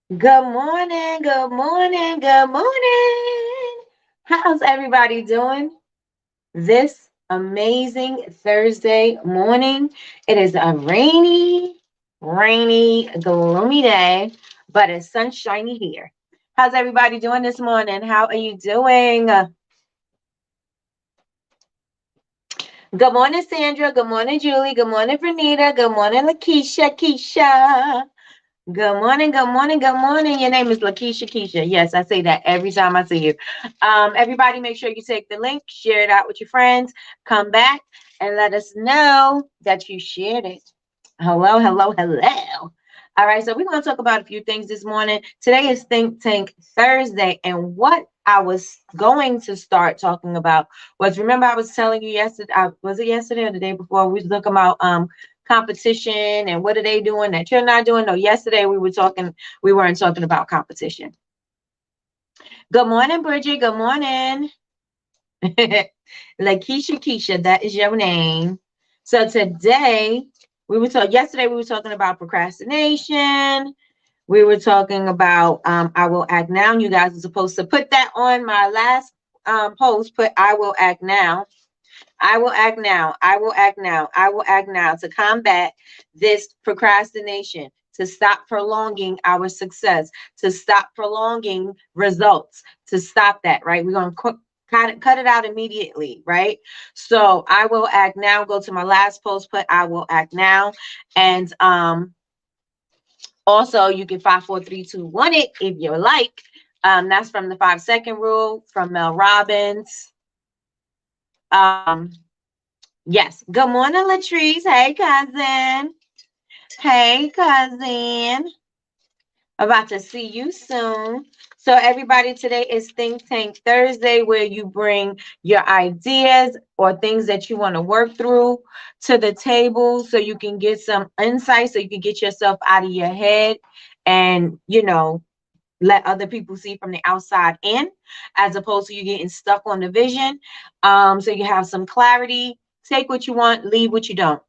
Good morning, good morning, good morning. How's everybody doing this amazing Thursday morning? It is a rainy, gloomy day, but it's sunshiny here. How's everybody doing this morning? How are you doing? Good morning, Sandra. Good morning, Julie. Good morning, Vernita. Good morning, Keisha. Good morning, good morning, good morning. Your name is Lakeisha Keisha. Yes, I say that every time I see you. Everybody, make sure you take the link, share it out with your friends, come back and let us know that you shared it. Hello, hello, hello. All right, so we're going to talk about a few things this morning. Today is Think Tank Thursday, and what I was going to start talking about was, remember I was telling you yesterday, was it yesterday or the day before, we was looking about competition and what are they doing that you're not doing. No, yesterday we weren't talking about competition. Good morning, Bridget. Good morning. Lakeisha Keisha, that is your name. So today yesterday we were talking about procrastination. We were talking about I will act now. You guys are supposed to put that on my last post. Put I will act now. I will act now. I will act now. I will act now to combat this procrastination, to stop prolonging our success, to stop prolonging results, to stop that, right? We're going to cut it out immediately, right? So I will act now. Go to my last post, put I will act now. And also you can 5, 4, 3, 2, 1 it if you like. That's from the 5-second rule from Mel Robbins. Um, Yes. Good morning, Latrice. Hey, cousin. Hey, cousin. About to see you soon. So, everybody, today is Think Tank Thursday, where you bring your ideas or things that you want to work through to the table so you can get some insight, so you can get yourself out of your head and, let other people see from the outside in, as opposed to you getting stuck on the vision. So you have some clarity. Take what you want, leave what you don't.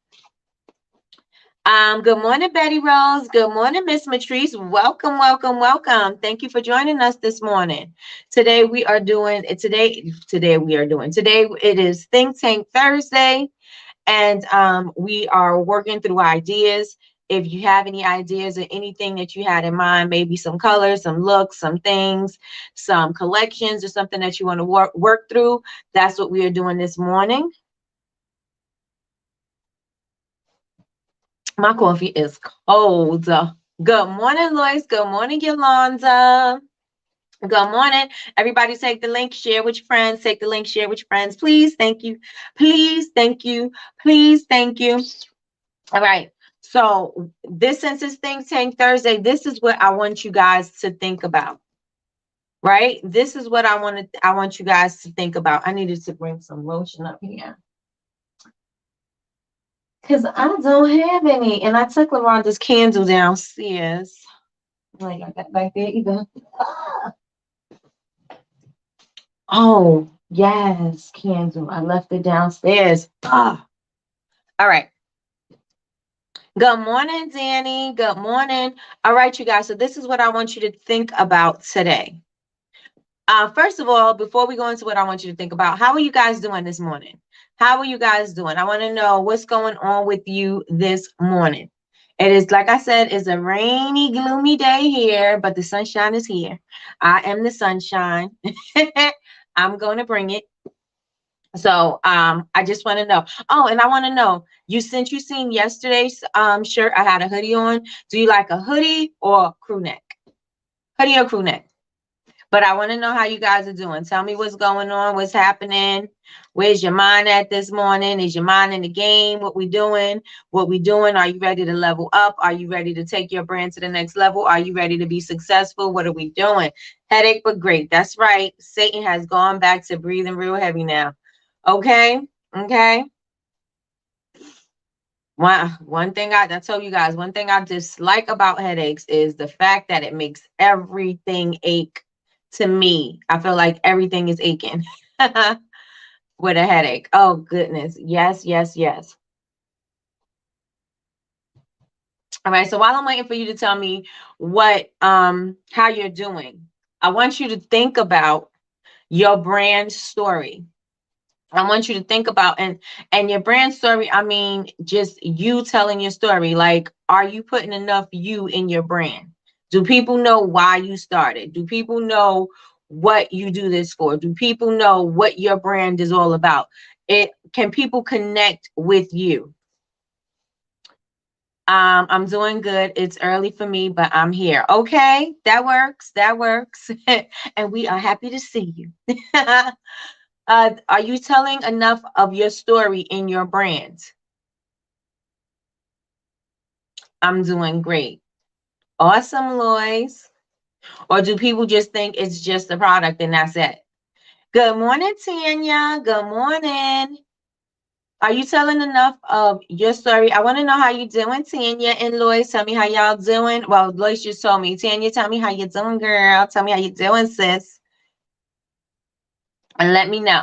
Good morning, Betty Rose. Good morning, Miss Matrice. Welcome, welcome, welcome. Thank you for joining us this morning. Today we are doing today it is Think Tank Thursday, and we are working through ideas. If you have any ideas or anything that you had in mind, maybe some colors, some looks, some things, some collections, or something that you want to work through, that's what we are doing this morning. My coffee is cold. Good morning, Lois. Good morning, Yolanda. Good morning. Everybody take the link, share with your friends. Take the link, share with your friends. Please, thank you. Please, thank you. Please, thank you. All right. So this, since it's Think Tank Thursday, this is what I want you guys to think about. Right? This is what I want you guys to think about. I needed to bring some lotion up here, because I don't have any. And I took LaRonda's candle downstairs. I ain't got that back there either. Oh, yes, candle. I left it downstairs. All right. Good morning, Danny. Good morning. All right, you guys. So this is what I want you to think about today. First of all, before we go into what I want you to think about, how are you guys doing this morning? How are you guys doing? I want to know what's going on with you this morning. It is, like I said, it's a rainy, gloomy day here, but the sunshine is here. I am the sunshine. I'm going to bring it. So I just want to know. Oh, and I want to know, since you seen yesterday's shirt, I had a hoodie on. Do you like a hoodie or crew neck? Hoodie or crew neck? But I want to know how you guys are doing. Tell me what's going on, what's happening. Where's your mind at this morning? Is your mind in the game? What we doing? What we doing? Are you ready to level up? Are you ready to take your brand to the next level? Are you ready to be successful? What are we doing? Headache, but great. That's right. Satan has gone back to breathing real heavy now. Okay. Okay. One thing I tell you guys, one thing I dislike about headaches is the fact that it makes everything ache. To me, I feel like everything is aching with a headache. Oh, goodness. Yes, yes, yes. All right. So while I'm waiting for you to tell me how you're doing, I want you to think about your brand story. I want you to think about and your brand story, I mean just you telling your story. Like, are you putting enough you in your brand? Do people know why you started? Do people know what you do this for? Do people know what your brand is all about? It can people connect with you? I'm doing good. It's early for me, but I'm here. Okay, that works. That works. And we are happy to see you. Are you telling enough of your story in your brand? I'm doing great. Awesome, Lois. Or do people just think it's just a product and that's it? Good morning, Tanya. Good morning. Are you telling enough of your story? I want to know how you doing, Tanya and Lois. Tell me how y'all doing. Well, Lois just told me. Tanya, tell me how you doing, girl. Tell me how you doing, sis. And let me know.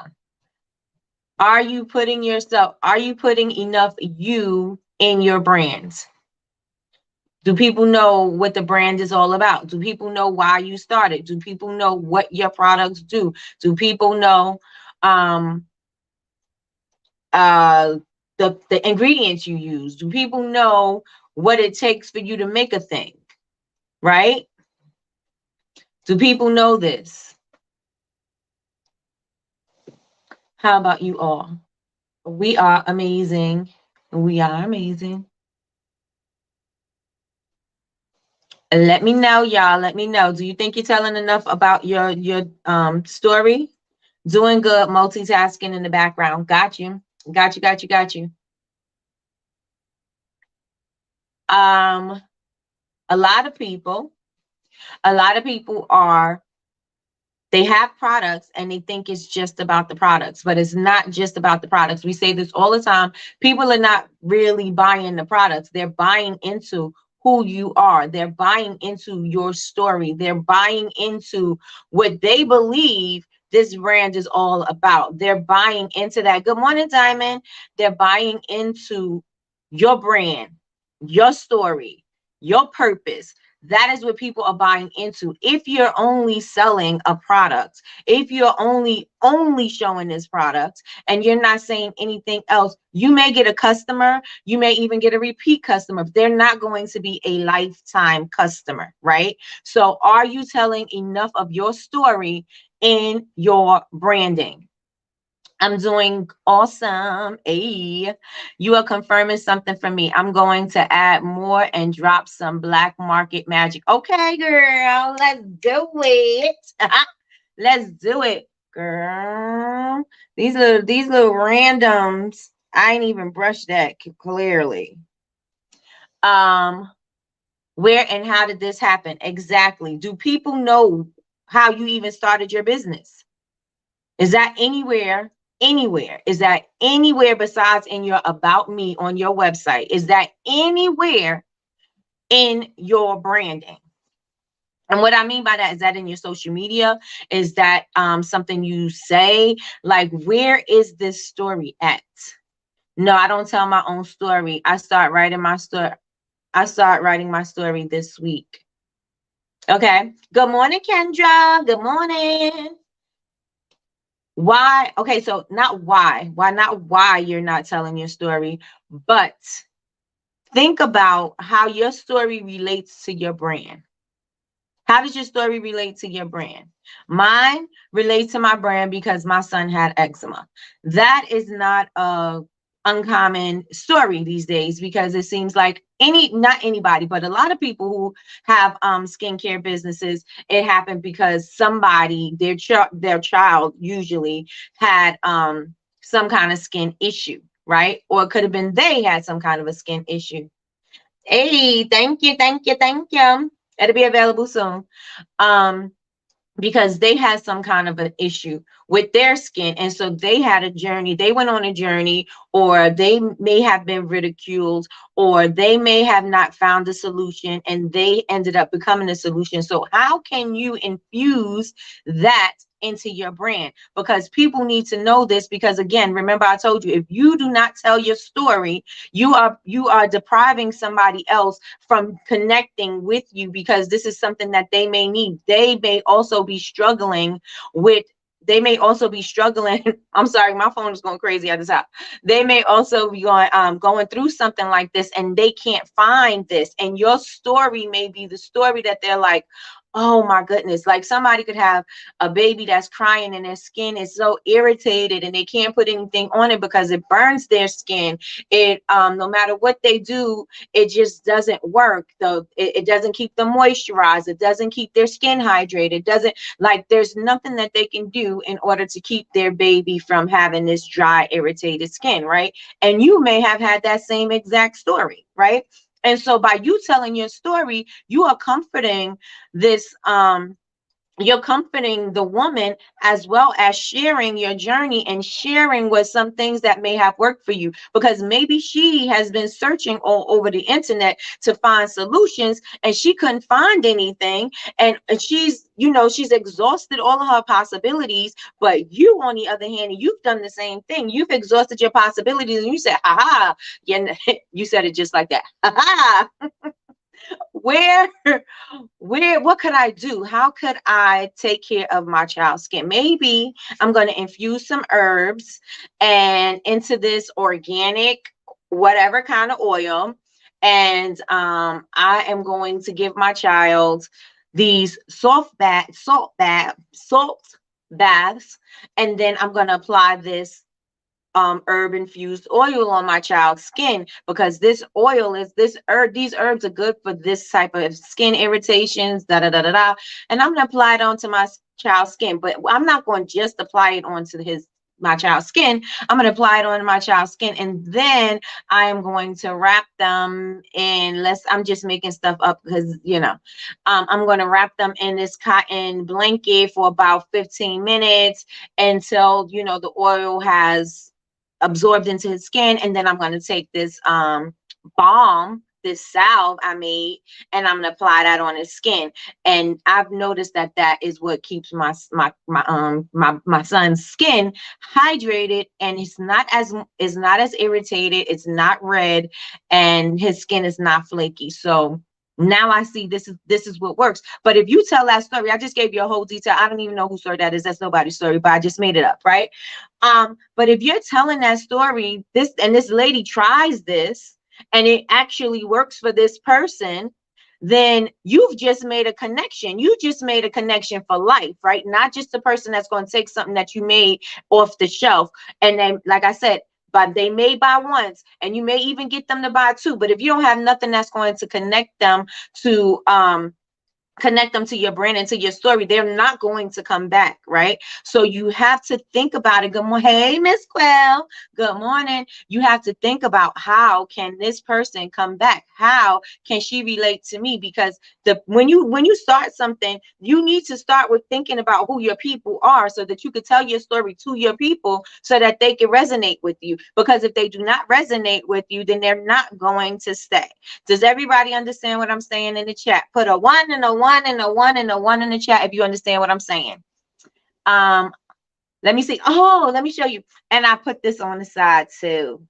Are you putting enough you in your brand? Do people know what the brand is all about? Do people know why you started? Do people know what your products do? Do people know um uh the ingredients you use? Do people know what it takes for you to make a thing? Right? Do people know this? How about you all? We are amazing. We are amazing. Let me know, y'all. Let me know. Do you think you're telling enough about your story? Doing good, multitasking in the background. Got you. Got you, got you, got you. Um, a lot of people, a lot of people are they have products and they think it's just about the products, but it's not just about the products. We say this all the time. People are not really buying the products, they're buying into who you are, they're buying into your story, they're buying into what they believe this brand is all about. They're buying into that. Good morning, Diamond. They're buying into your brand, your story, your purpose. That is what people are buying into. If you're only selling a product, if you're only showing this product and you're not saying anything else, you may get a customer, you may even get a repeat customer, but they're not going to be a lifetime customer, right? So are you telling enough of your story in your branding? I'm doing awesome. Hey, you are confirming something for me. I'm going to add more and drop some black market magic. Okay, girl, let's do it. Let's do it, girl. These little randoms. I ain't even brushed that clearly. Um, where and how did this happen? Exactly. Do people know how you even started your business? Is that anywhere? Anywhere? Is that anywhere besides in your about me on your website? Is that anywhere in your branding? And what I mean by that is that in your social media? Is that something you say? Like, where is this story at? No, I don't tell my own story. I start writing my story. I start writing my story this week. Okay. Good morning, Kendra. Good morning. Why? Okay, so not why you're not telling your story, but think about how your story relates to your brand. How does your story relate to your brand? Mine relates to my brand because my son had eczema. That is not a uncommon story these days because it seems like not anybody, but a lot of people who have skincare businesses, it happened because somebody, their child usually had some kind of skin issue, right? Or it could have been they had some kind of a skin issue. Hey, thank you, thank you, thank you. It'll be available soon. Um, because they had some kind of an issue with their skin. And so they had a journey, they went on a journey, or they may have been ridiculed, or they may have not found a solution and they ended up becoming a solution. So how can you infuse that into your brand, because people need to know this. Because again, remember I told you, if you do not tell your story, you are depriving somebody else from connecting with you, because this is something that they may need. They may also be struggling with I'm sorry, my phone is going crazy at the top. They may also be going through something like this, and they can't find this, and your story may be the story that they're like, oh my goodness. Like somebody could have a baby that's crying and their skin is so irritated and they can't put anything on it because it burns their skin. It no matter what they do, it just doesn't work. Though it doesn't keep them moisturized, it doesn't keep their skin hydrated, it doesn't, like, there's nothing that they can do in order to keep their baby from having this dry, irritated skin, right? And you may have had that same exact story, right? And so by you telling your story, you are comforting this you're comforting the woman, as well as sharing your journey and sharing with some things that may have worked for you, because maybe she has been searching all over the internet to find solutions and she couldn't find anything, and she's, she's exhausted all of her possibilities. But you, on the other hand, you've done the same thing. You've exhausted your possibilities and you said, ha ha. You said it just like that. Ha ha. where what could I do? How could I take care of my child's skin? Maybe I'm going to infuse some herbs and into this organic whatever kind of oil, and I am going to give my child these salt baths, and then I'm going to apply this herb infused oil on my child's skin, because these herbs are good for this type of skin irritations, and I'm gonna apply it onto my child's skin. But I'm not going to just apply it onto my child's skin. I'm going to apply it on my child's skin, and then I am going to wrap them in, I'm just making stuff up because I'm going to wrap them in this cotton blanket for about 15 minutes until the oil has absorbed into his skin. And then I'm going to take this balm, this salve I made, and I'm going to apply that on his skin. And I've noticed that is what keeps my son's skin hydrated, and it's not as irritated, it's not red, and his skin is not flaky. So now I see this is what works. But if you tell that story, I just gave you a whole detail. I don't even know whose story that is. That's nobody's story, but I just made it up, right? But if you're telling that story, this lady tries this and it actually works for this person, then you've just made a connection. You just made a connection for life, right? Not just the person that's going to take something that you made off the shelf. And then, like I said, but they may buy once, and you may even get them to buy two. But if you don't have nothing that's going to connect them to your brand and to your story, they're not going to come back, right? So you have to think about it. Good morning. Hey, Miss Quell. Good morning. You have to think about, how can this person come back? How can she relate to me? Because when you start something, you need to start with thinking about who your people are, so that you could tell your story to your people so that they can resonate with you. Because if they do not resonate with you, then they're not going to stay. Does everybody understand what I'm saying in the chat? Put a 1 and a 1 and a 1 and a 1 in the chat if you understand what I'm saying. Let me see. Oh, let me show you. And I put this on the side too.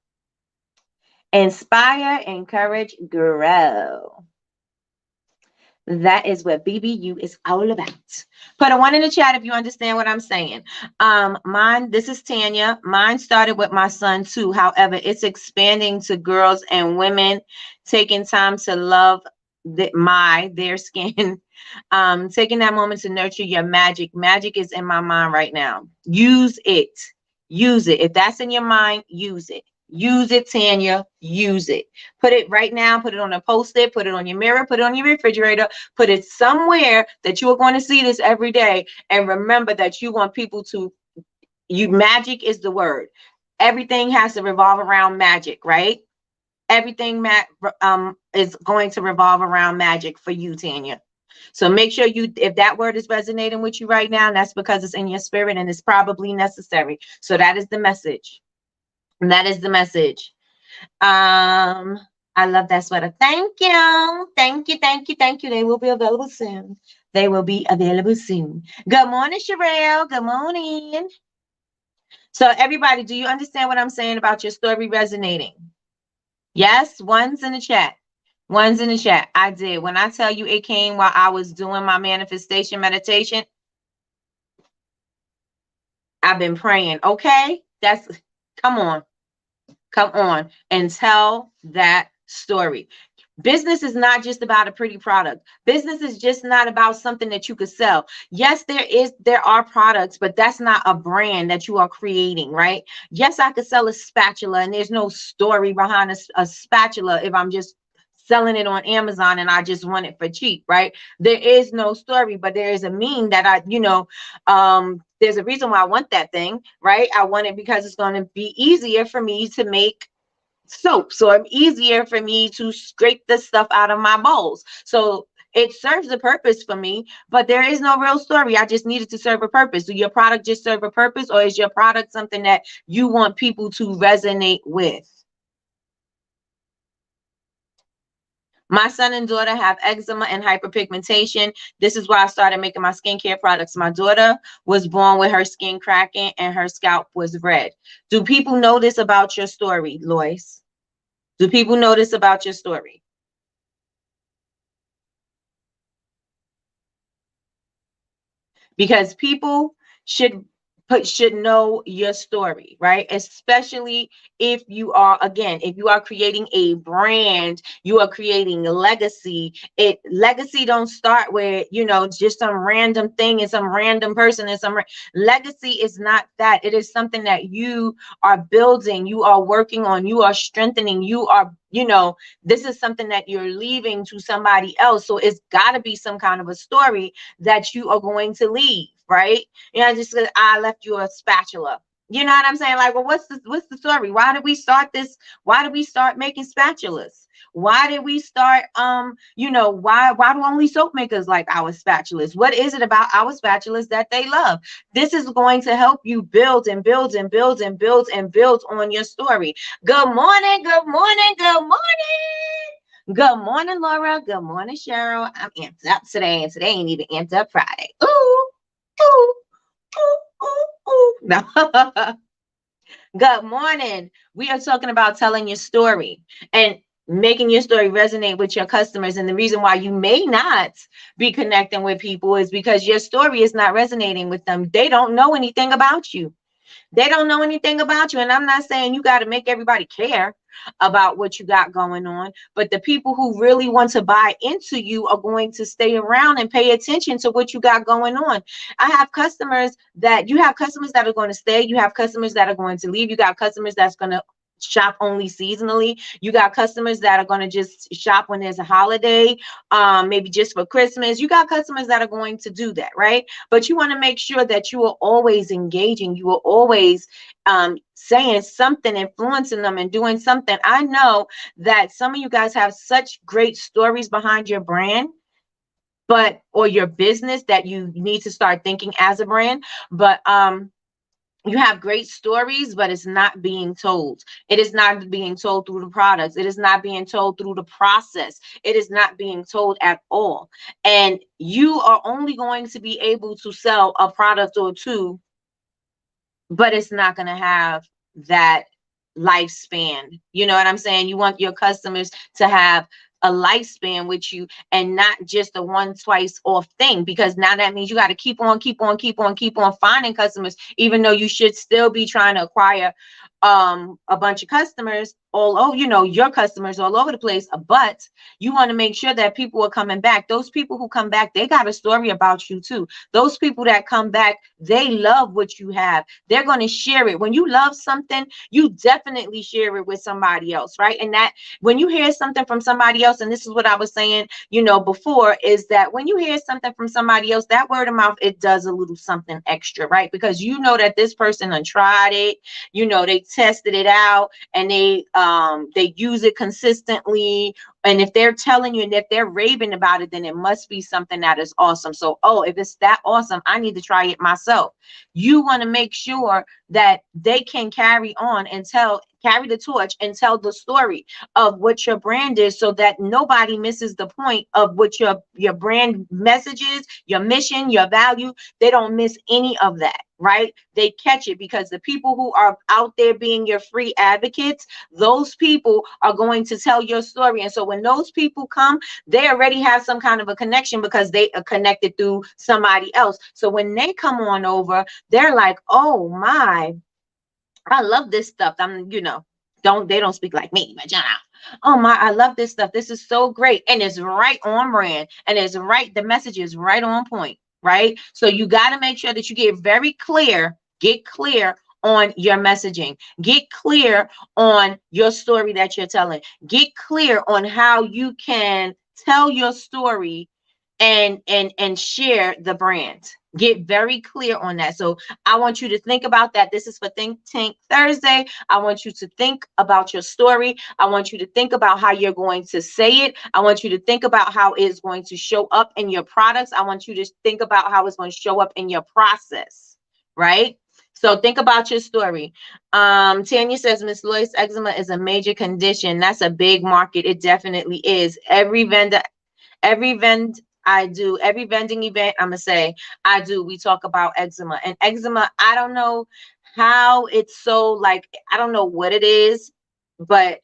Inspire, encourage, grow. That is what BBU is all about. Put a 1 in the chat if you understand what I'm saying. This is Tanya. Mine started with my son too. However, it's expanding to girls and women, taking time to love their skin. Taking that moment to nurture your magic. Magic is in my mind right now. Use it. Use it. If that's in your mind, use it. Use it, Tanya. Use it. Put it right now. Put it on a post-it. Put it on your mirror. Put it on your refrigerator. Put it somewhere that you are going to see this every day. And remember that you want people to. Magic is the word. Everything has to revolve around magic, right? Everything is going to revolve around magic for you, Tanya. So make sure if that word is resonating with you right now, that's because it's in your spirit and it's probably necessary. So that is the message. And that is the message. I love that sweater. Thank you. Thank you. Thank you. Thank you. They will be available soon. They will be available soon. Good morning, Sherelle. Good morning. So, everybody, do you understand what I'm saying about your story resonating? Yes, one's in the chat. One's in the chat. I did. When I tell you it came while I was doing my manifestation meditation, I've been praying. Okay. Come on. Come on and tell that story. Business is not just about a pretty product. Business is just not about something that you could sell. Yes, there are products, but that's not a brand that you are creating, right? Yes, I could sell a spatula and there's no story behind a spatula if I'm just selling it on Amazon and I just want it for cheap, right? There is no story, but there is a mean that there's a reason why I want that thing, right? I want it because it's going to be easier for me to make soap, so it's easier for me to scrape the stuff out of my bowls. So it serves a purpose for me, but there is no real story. I just needed to serve a purpose. Do your product just serve a purpose, or is your product something that you want people to resonate with? My son and daughter have eczema and hyperpigmentation. This is why I started making my skincare products. My daughter was born with her skin cracking and her scalp was red. Do people know this about your story, Lois? Do people know this about your story? Because people should know your story, right? Especially if you are, again, if you are creating a brand, you are creating a legacy. Legacy don't start with, just some random thing and some random person and legacy is not that. It is something that you are building, you are working on, you are strengthening, you are, this is something that you're leaving to somebody else. So it's got to be some kind of a story that you are going to leave, right? Just because I left you a spatula. You know what I'm saying? Like, well, what's the story? Why did we start this? Why did we start making spatulas? Why did we start why do only soap makers like our spatulas? What is it about our spatulas that they love? This is going to help you build and build and build and build and build on your story. Good morning, good morning, good morning. Good morning, Laura. Good morning, Cheryl. I'm amped up today, and today ain't even amped up Friday. Ooh, ooh, ooh, ooh, ooh. No. Good morning. We are talking about telling your story and making your story resonate with your customers. And the reason why you may not be connecting with people is because your story is not resonating with them. They don't know anything about you. They don't know anything about you. And I'm not saying you got to make everybody care about what you got going on, but the people who really want to buy into you are going to stay around and pay attention to what you got going on. You have customers that are going to stay. You have customers that are going to leave. You got customers that's going to shop only seasonally. You got customers that are going to just shop when there's a holiday, maybe just for Christmas. You got customers that are going to do that, right? But you want to make sure that you are always engaging. You are always saying something, influencing them and doing something. I know that some of you guys have such great stories behind your brand, or your business, that you need to start thinking as a brand. But you have great stories, but it's not being told. It is not being told through the products. It is not being told through the process. It is not being told at all. And you are only going to be able to sell a product or two, but it's not going to have that lifespan. You know what I'm saying? You want your customers to have a lifespan with you and not just a one twice off thing, because now that means you got to keep on finding customers, even though you should still be trying to acquire a bunch of customers all over, your customers all over the place. But you want to make sure that people are coming back. Those people who come back, they got a story about you too. Those people that come back, they love what you have. They're going to share it. When you love something, you definitely share it with somebody else, right? And that when you hear something from somebody else, and this is what I was saying, before, is that when you hear something from somebody else, that word of mouth, it does a little something extra, right? Because that this person done tried it, they tested it out, and they use it consistently, And if they're telling you and if they're raving about it, then it must be something that is awesome. So, oh, if it's that awesome, I need to try it myself. You want to make sure that they can carry on and carry the torch and tell the story of what your brand is, so that nobody misses the point of what your brand message is, your mission, your value. They don't miss any of that, right? They catch it, because the people who are out there being your free advocates, those people are going to tell your story. And so when those people come, they already have some kind of a connection, because they are connected through somebody else. So when they come on over, they're like, oh my, I love this stuff. They don't speak like me, but oh my, I love this stuff. This is so great. And it's right on brand. And it's right, the message is right on point, right? So you got to make sure that you get clear on your messaging. Get clear on your story that you're telling. Get clear on how you can tell your story and share the brand. Get very clear on that. So I want you to think about that. This is for Think Tank Thursday. I want you to think about your story. I want you to think about how you're going to say it. I want you to think about how it's going to show up in your products. I want you to think about how it's going to show up in your process, right? So think about your story. Tanya says, Miss Lois, eczema is a major condition. That's a big market. It definitely is. Every vending event I'm gonna say I do, we talk about eczema. And eczema, I don't know how it's so, like, I don't know what it is, but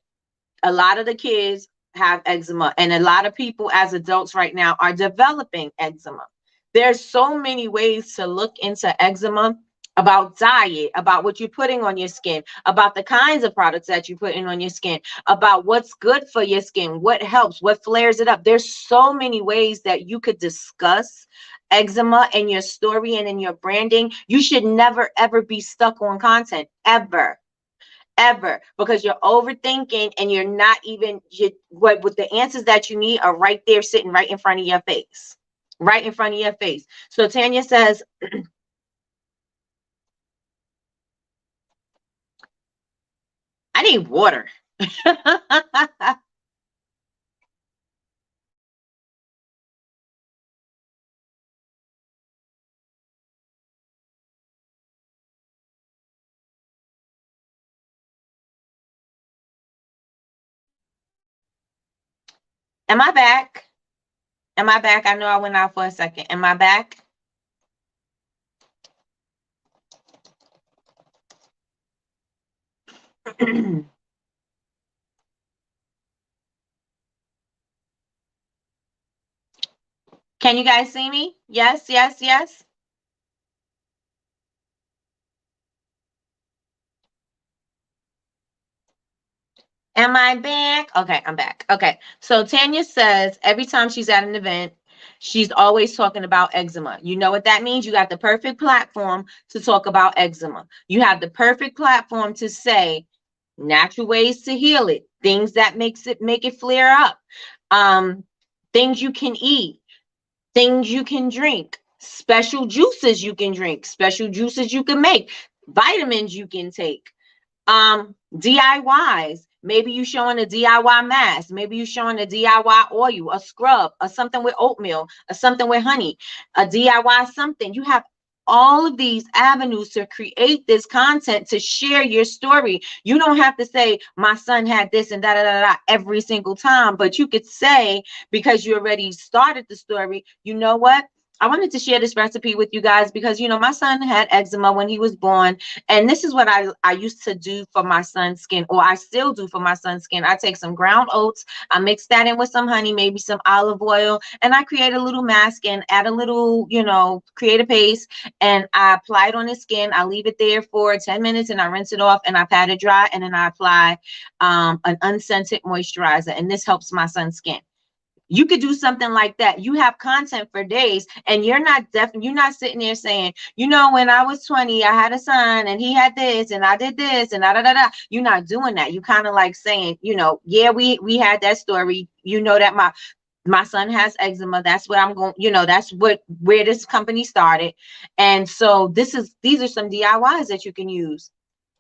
a lot of the kids have eczema, and a lot of people as adults right now are developing eczema. There's so many ways to look into eczema, about diet, about what you're putting on your skin, about the kinds of products that you're putting on your skin, about what's good for your skin, what helps, what flares it up. There's so many ways that you could discuss eczema in your story and in your branding. You should never ever be stuck on content, ever, because you're overthinking, and you're not even what with the answers that you need are right there, sitting right in front of your face, So Tanya says, I need water. Am I back? I know I went out for a second. Am I back? Can you guys see me? Yes, yes, yes. Am I back? Okay, I'm back. Okay. So Tanya says every time she's at an event, she's always talking about eczema. You know what that means? You got the perfect platform to talk about eczema. You have the perfect platform to say natural ways to heal it, things that make it flare up, things you can eat, things you can drink, special juices you can drink, special juices you can make, vitamins you can take, DIYs. Maybe you showing a DIY mask, maybe you showing a DIY oil, a scrub, or something with oatmeal, or something with honey, a DIY something. You have all of these avenues to create this content, to share your story. You don't have to say my son had this and da da da da every single time, but you could say, because you already started the story, you know what, I wanted to share this recipe with you guys because, my son had eczema when he was born. And this is what I used to do for my son's skin, or I still do for my son's skin. I take some ground oats, I mix that in with some honey, maybe some olive oil, and I create a little mask and add a little, create a paste, and I apply it on his skin. I leave it there for 10 minutes and I rinse it off and I pat it dry, and then I apply an unscented moisturizer, and this helps my son's skin. You could do something like that. You have content for days, and you're not sitting there saying, when I was 20, I had a son and he had this and I did this and da da da da. You're not doing that. You kind of like saying, yeah, we had that story. That my son has eczema. That's what I'm going, that's where this company started. And so these are some DIYs that you can use.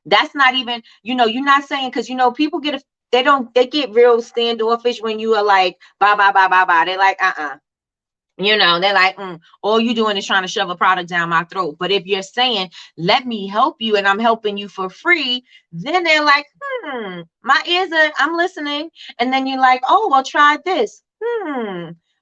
That's not even, you're not saying, because people they get real standoffish when you are like, bye, bye, bye, bye, bye. They're like, they're like, all you doing is trying to shove a product down my throat. But if you're saying, let me help you and I'm helping you for free, then they're like, my ears are, I'm listening. And then you're like, oh, well, try this.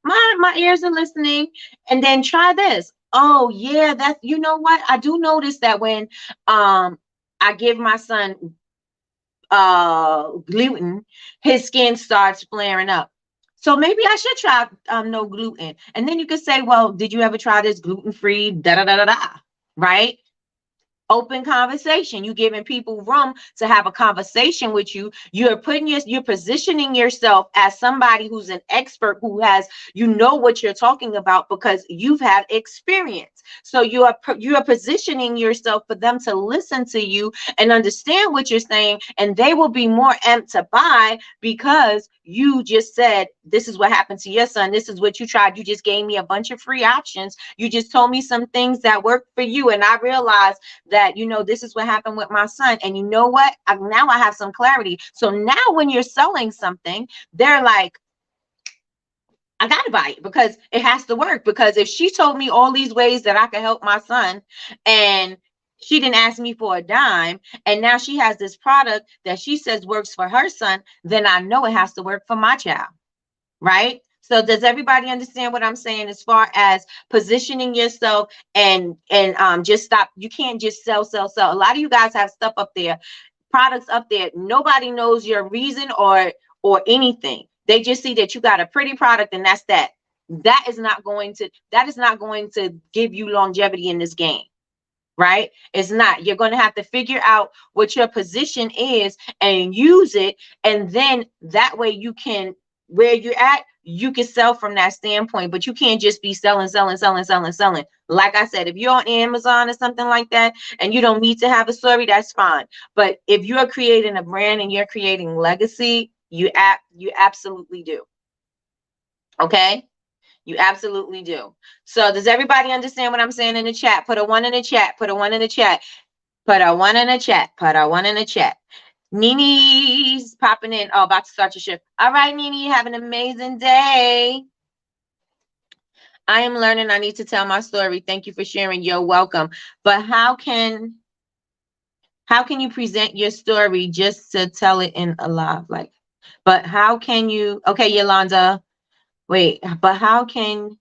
My ears are listening. And then try this. Oh, yeah, that's, you know what? I do notice that when I give my son gluten, his skin starts flaring up. So maybe I should try no gluten. And then you could say, well, did you ever try this gluten-free da da da da da? Right? Open conversation. You giving people room to have a conversation with you. You're positioning yourself as somebody who's an expert, who has, what you're talking about because you've had experience. So you are positioning yourself for them to listen to you and understand what you're saying, and they will be more amped to buy because you just said, this is what happened to your son. This is what you tried. You just gave me a bunch of free options. You just told me some things that worked for you, and I realized that this is what happened with my son, and you know what, now I have some clarity. So now when you're selling something, they're like, I gotta buy it because it has to work. Because if she told me all these ways that I could help my son and she didn't ask me for a dime, and now she has this product that she says works for her son, then I know it has to work for my child, right? So does everybody understand what I'm saying as far as positioning yourself and just stop? You can't just sell. A lot of you guys have stuff up there, products up there. Nobody knows your reason or anything. They just see that you got a pretty product and that's that. That is not going to give you longevity in this game. Right? It's not. You're going to have to figure out what your position is and use it. And then that way you can, where you're at, you can sell from that standpoint, but you can't just be selling. Like I said, if you're on Amazon or something like that and you don't need to have a story, that's fine. But if you're creating a brand and you're creating legacy, you absolutely do. Okay? You absolutely do. So does everybody understand what I'm saying in the chat? Put a 1 in the chat. Put a 1 in the chat. Put a 1 in the chat. Put a 1 in the chat. Nini's popping in. Oh, about to start your shift. All right, Nini, have an amazing day. I am learning. I need to tell my story. Thank you for sharing. You're welcome. But how can you present your story just to tell it in a live? Like, but how can you? Okay, Yolanda. Wait, but how can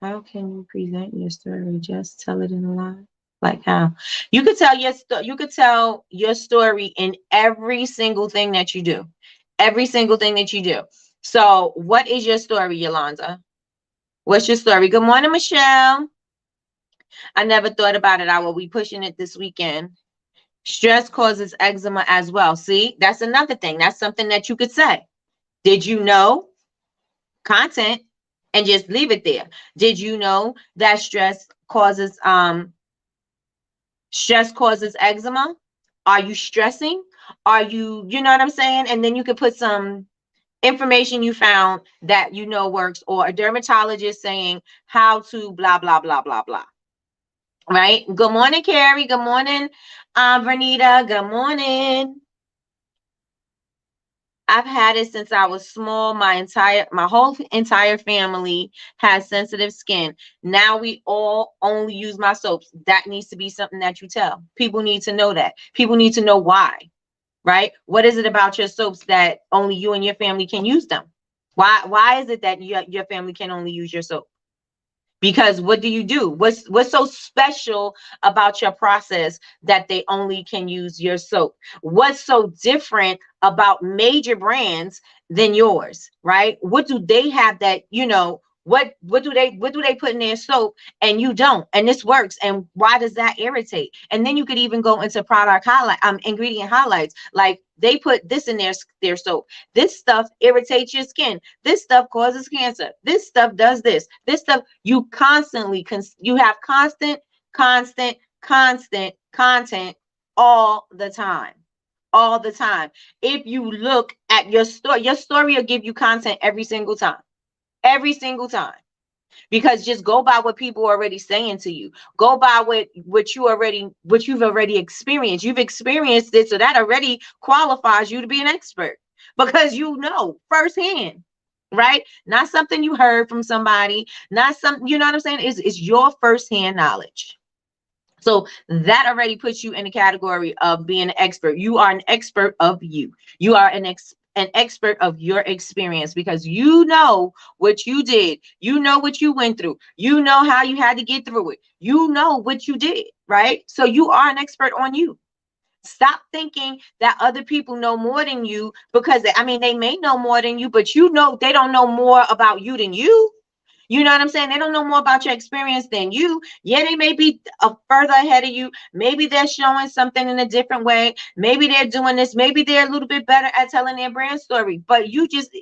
you present your story? Just tell it in a live. Like how? You could tell your story in every single thing that you do. Every single thing that you do. So what is your story, Yolanda? What's your story? Good morning, Michelle. I never thought about it. I will be pushing it this weekend. Stress causes eczema as well. See, that's another thing. That's something that you could say. Did you know? Content, and just leave it there. Did you know that stress causes eczema? Are you stressing? Are you know what I'm saying? And then you could put some information you found that works, or a dermatologist saying how to blah blah blah blah blah. Right? Good morning, Carrie. Good morning, Vernita. Good morning. I've had it since I was small. My whole entire family has sensitive skin. Now we all only use my soaps. That needs to be something that you tell. People need to know that. People need to know why, right? What is it about your soaps that only you and your family can use them? Why is it that your family can only use your soap? Because what do you do? What's so special about your process that they only can use your soap? What's so different about major brands than yours, right? What do they have that, what do they put in their soap and you don't? And this works. And why does that irritate? And then you could even go into product ingredient highlights. Like they put this in their soap. This stuff irritates your skin. This stuff causes cancer. This stuff does this. This stuff, you have constant content all the time. All the time. If you look at your story will give you content every single time. Every single time. because just go by what people are already saying to you. Go by what you've already experienced. You've experienced it, so that already qualifies you to be an expert because you know firsthand, right? Not something you heard from somebody, not something, you know what I'm saying? It's your firsthand knowledge. So that already puts you in the category of being an expert. You are an expert of you. You are an expert of your experience because you know what you did. You know what you went through. You know how you had to get through it. You know what you did, right? So you are an expert on you. Stop thinking that other people know more than you because I mean they may know more than you, but you know they don't know more about you than you. You know what I'm saying? They don't know more about your experience than you. Yeah, they may be further ahead of you. Maybe they're showing something in a different way. Maybe they're doing this. Maybe they're a little bit better at telling their brand story. But you just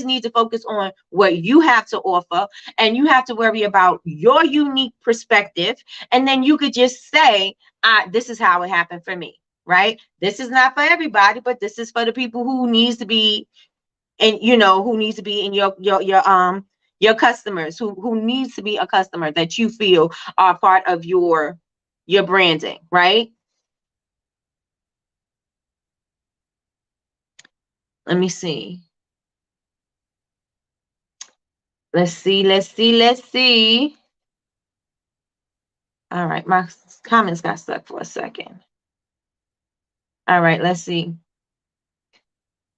need to focus on what you have to offer, and you have to worry about your unique perspective. And then you could just say, "This is how it happened for me." Right? This is not for everybody, but this is for the people who needs to be, and who needs to be in your customers, who needs to be a customer that you feel are part of your branding, right? Let me see. Let's see. All right, my comments got stuck for a second. All right, let's see.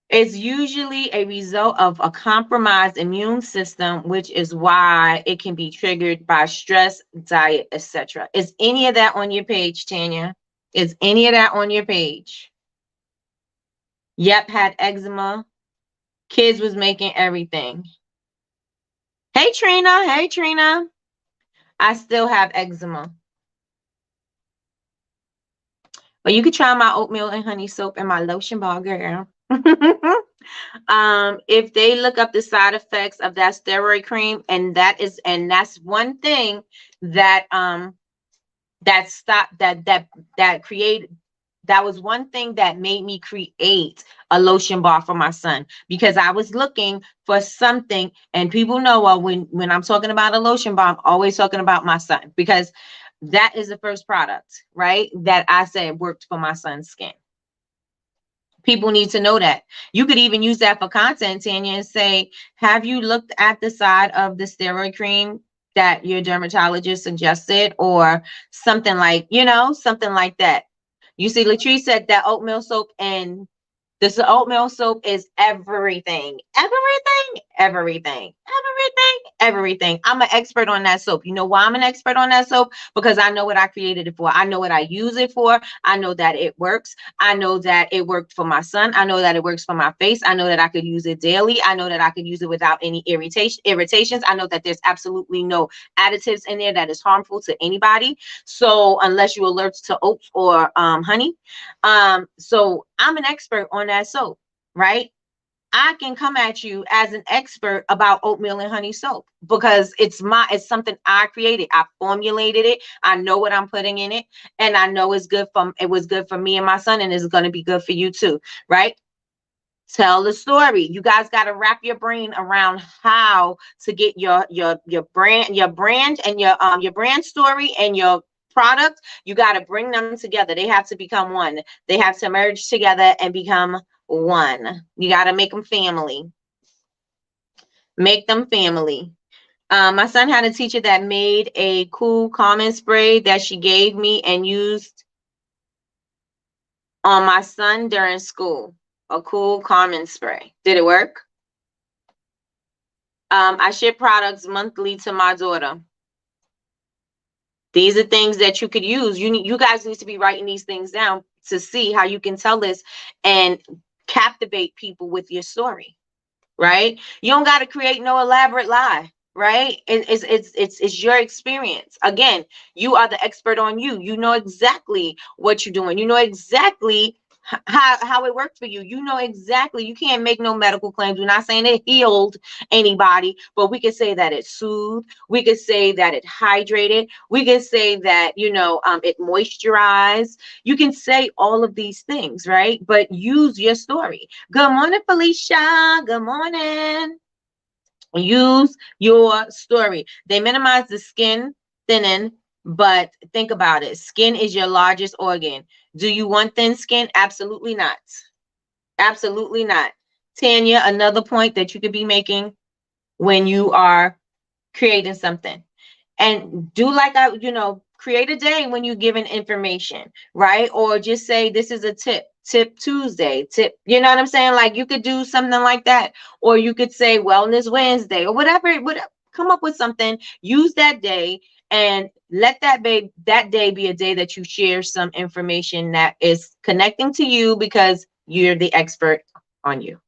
It's usually a result of a compromised immune system, which is why it can be triggered by stress, diet, etc. Is any of that on your page, Tanya? Is any of that on your page? Yep, had eczema. Kids was making everything. Hey Trina, hey Trina. I still have eczema. But you could try my oatmeal and honey soap and my lotion bar, girl. If they look up the side effects of that steroid cream, and that's one thing that that stopped that created that was one thing that made me create a lotion bar for my son, because I was looking for something, and people know, well, when I'm talking about a lotion bar, I'm always talking about my son, because that is the first product, right, that I said worked for my son's skin. People need to know that. You could even use that for content, Tanya, and say, have you looked at the side of the steroid cream that your dermatologist suggested, or something like, something like that. You see, Latrice said that oatmeal soap, and this oatmeal soap is everything. Everything. I'm an expert on that soap. You know why I'm an expert on that soap? Because I know what I created it for. I know what I use it for. I know that it works. I know that it worked for my son. I know that it works for my face. I know that I could use it daily. I know that I could use it without any irritations. I know that there's absolutely no additives in there that is harmful to anybody. So unless you're allergic to oats or honey. So I'm an expert on that soap, right? I can come at you as an expert about oatmeal and honey soap because it's something I created. I formulated it. I know what I'm putting in it, and I know it was good for me and my son, and it's going to be good for you too, right? Tell the story. You guys got to wrap your brain around how to get your brand and your brand story and your product. You got to bring them together. They have to become one. They have to merge together and become one. You got to make them family. Make them family. My son had a teacher that made a cool calming spray that she gave me and used on my son during school. A cool calming spray. Did it work? I ship products monthly to my daughter. These are things that you could use. You guys need to be writing these things down to see how you can tell this and captivate people with your story, right? You don't got to create no elaborate lie, right? It's your experience. Again, you are the expert on you. You know exactly what you're doing. You know exactly how it worked for you. You know exactly. You can't make no medical claims. We're not saying it healed anybody, but we could say that it soothed. We could say that it hydrated. We could say that it moisturized. You can say all of these things, right? But use your story. Good morning, Felicia. Good morning. Use your story. They minimize the skin thinning, but think about it. Skin is your largest organ. Do you want thin skin? Absolutely not. Absolutely not. Tanya, another point that you could be making when you are creating something. And do like create a day when you're giving information, right? Or just say this is a tip Tuesday, tip, you know what I'm saying? Like you could do something like that. Or you could say Wellness Wednesday or whatever, come up with something, use that day and let that day be a day that you share some information that is connecting to you because you're the expert on you.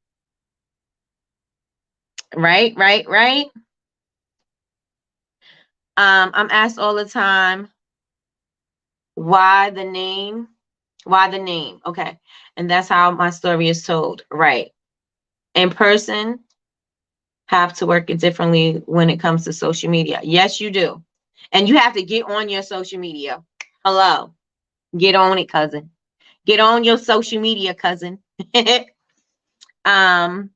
Right, right, right. I'm asked all the time, why the name? Why the name? Okay. And that's how my story is told. Right. In person, have to work it differently when it comes to social media. Yes, you do. And you have to get on your social media. Hello. Get on it, cousin. Get on your social media, cousin. um,